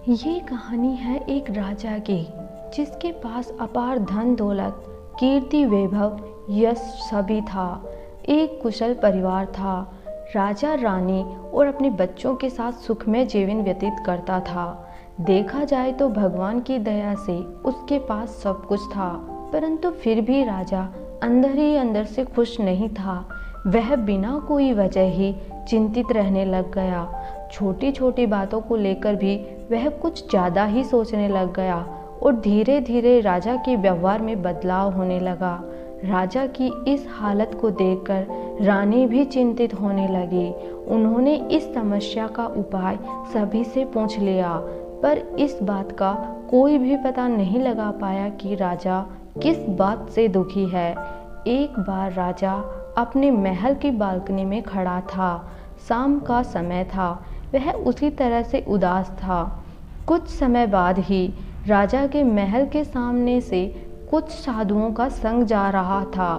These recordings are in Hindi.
ये कहानी है एक राजा की, जिसके पास अपार धन दौलत, कीर्ति, वैभव, यश सभी था। एक कुशल परिवार था। राजा रानी और अपने बच्चों के साथ सुखमय जीवन व्यतीत करता था। देखा जाए तो भगवान की दया से उसके पास सब कुछ था, परंतु फिर भी राजा अंदर ही अंदर से खुश नहीं था। वह बिना कोई वजह ही चिंतित रहने लग गया। छोटी छोटी बातों को लेकर भी वह कुछ ज़्यादा ही सोचने लग गया और धीरे धीरे राजा के व्यवहार में बदलाव होने लगा। राजा की इस हालत को देखकर रानी भी चिंतित होने लगी। उन्होंने इस समस्या का उपाय सभी से पूछ लिया, पर इस बात का कोई भी पता नहीं लगा पाया कि राजा किस बात से दुखी है। एक बार राजा अपने महल की बालकनी में खड़ा था। शाम का समय था। वह उसी तरह से उदास था। कुछ समय बाद ही राजा के महल के सामने से कुछ साधुओं का संग जा रहा था।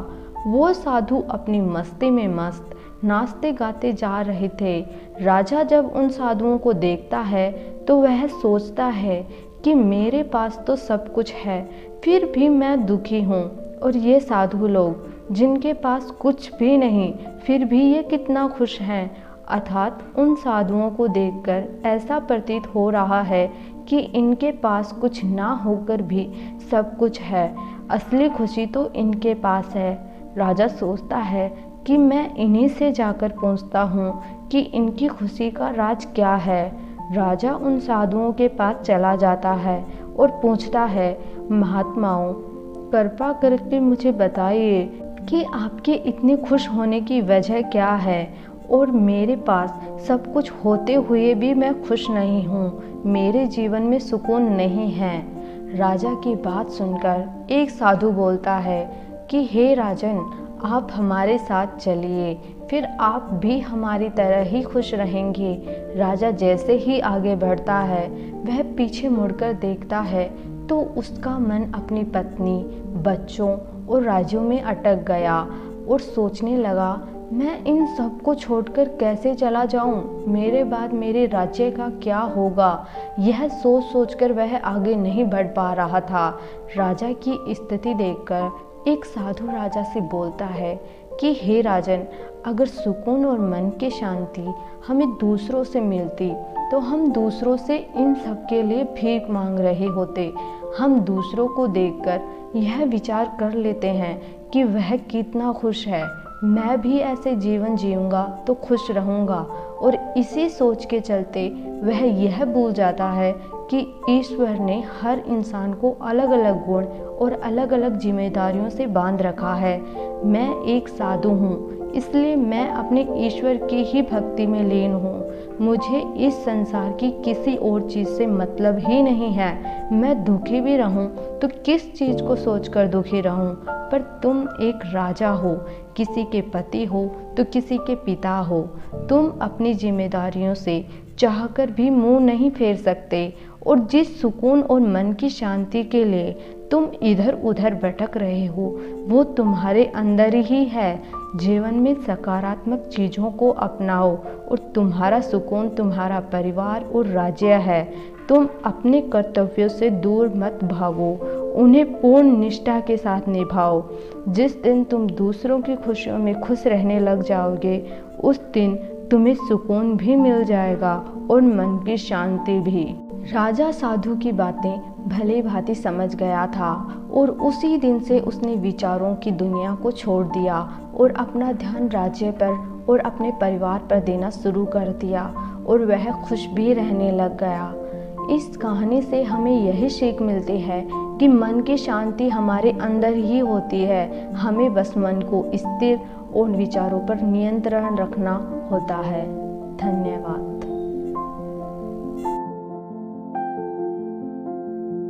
वो साधु अपनी मस्ती में मस्त नाचते गाते जा रहे थे। राजा जब उन साधुओं को देखता है तो वह सोचता है कि मेरे पास तो सब कुछ है, फिर भी मैं दुखी हूँ, और ये साधु लोग जिनके पास कुछ भी नहीं फिर भी ये कितना खुश हैं। अर्थात उन साधुओं को देखकर ऐसा प्रतीत हो रहा है कि इनके पास कुछ ना होकर भी सब कुछ है। असली खुशी तो इनके पास है। राजा सोचता है कि मैं इन्हीं से जाकर पूछता हूँ कि इनकी खुशी का राज क्या है। राजा उन साधुओं के पास चला जाता है और पूछता है, महात्माओं, कृपा करके मुझे बताइए कि आपके इतने खुश होने की वजह क्या है, और मेरे पास सब कुछ होते हुए भी मैं खुश नहीं हूँ। मेरे जीवन में सुकून नहीं है। राजा की बात सुनकर एक साधु बोलता है कि हे राजन, आप हमारे साथ चलिए, फिर आप भी हमारी तरह ही खुश रहेंगे। राजा जैसे ही आगे बढ़ता है, वह पीछे मुड़कर देखता है तो उसका मन अपनी पत्नी, बच्चों और राज्यों में अटक गया और सोचने लगा, मैं इन सब को छोड़कर कैसे चला जाऊं? मेरे बाद मेरे राज्य का क्या होगा? यह सोच सोचकर वह आगे नहीं बढ़ पा रहा था। राजा की स्थिति देखकर एक साधु राजा से बोलता है कि हे राजन, अगर सुकून और मन की शांति हमें दूसरों से मिलती तो हम दूसरों से इन सब के लिए भीख मांग रहे होते। हम दूसरों को देखकर यह विचार कर लेते हैं कि वह कितना खुश है, मैं भी ऐसे जीवन जीऊंगा तो खुश रहूंगा, और इसी सोच के चलते वह यह भूल जाता है कि ईश्वर ने हर इंसान को अलग अलग गुण और अलग अलग जिम्मेदारियों से बांध रखा है। मैं एक साधु हूँ, इसलिए मैं अपने ईश्वर की ही भक्ति में लीन हूँ। मुझे इस संसार की किसी और चीज़ से मतलब ही नहीं है। मैं दुखी भी रहूँ तो किस चीज़ को सोचकर दुखी रहूँ? पर तुम एक राजा हो, किसी के पति हो तो किसी के पिता हो। तुम अपनी जिम्मेदारियों से चाहकर भी मुंह नहीं फेर सकते, और जिस सुकून और मन की शांति के लिए तुम इधर उधर भटक रहे हो वो तुम्हारे अंदर ही है। जीवन में सकारात्मक चीज़ों को अपनाओ, और तुम्हारा सुकून तुम्हारा परिवार और राज्य है। तुम अपने कर्तव्यों से दूर मत भागो, उन्हें पूर्ण निष्ठा के साथ निभाओ। जिस दिन तुम दूसरों की खुशियों में खुश रहने लग जाओगे, उस दिन तुम्हें सुकून भी मिल जाएगा और मन की शांति भी। राजा साधु की बातें भली भांति समझ गया था, और उसी दिन से उसने विचारों की दुनिया को छोड़ दिया और अपना ध्यान राज्य पर और अपने परिवार पर देना शुरू कर दिया, और वह खुश भी रहने लग गया। इस कहानी से हमें यही सीख मिलती है कि मन की शांति हमारे अंदर ही होती है। हमें बस मन को स्थिर और विचारों पर नियंत्रण रखना होता है। धन्यवाद।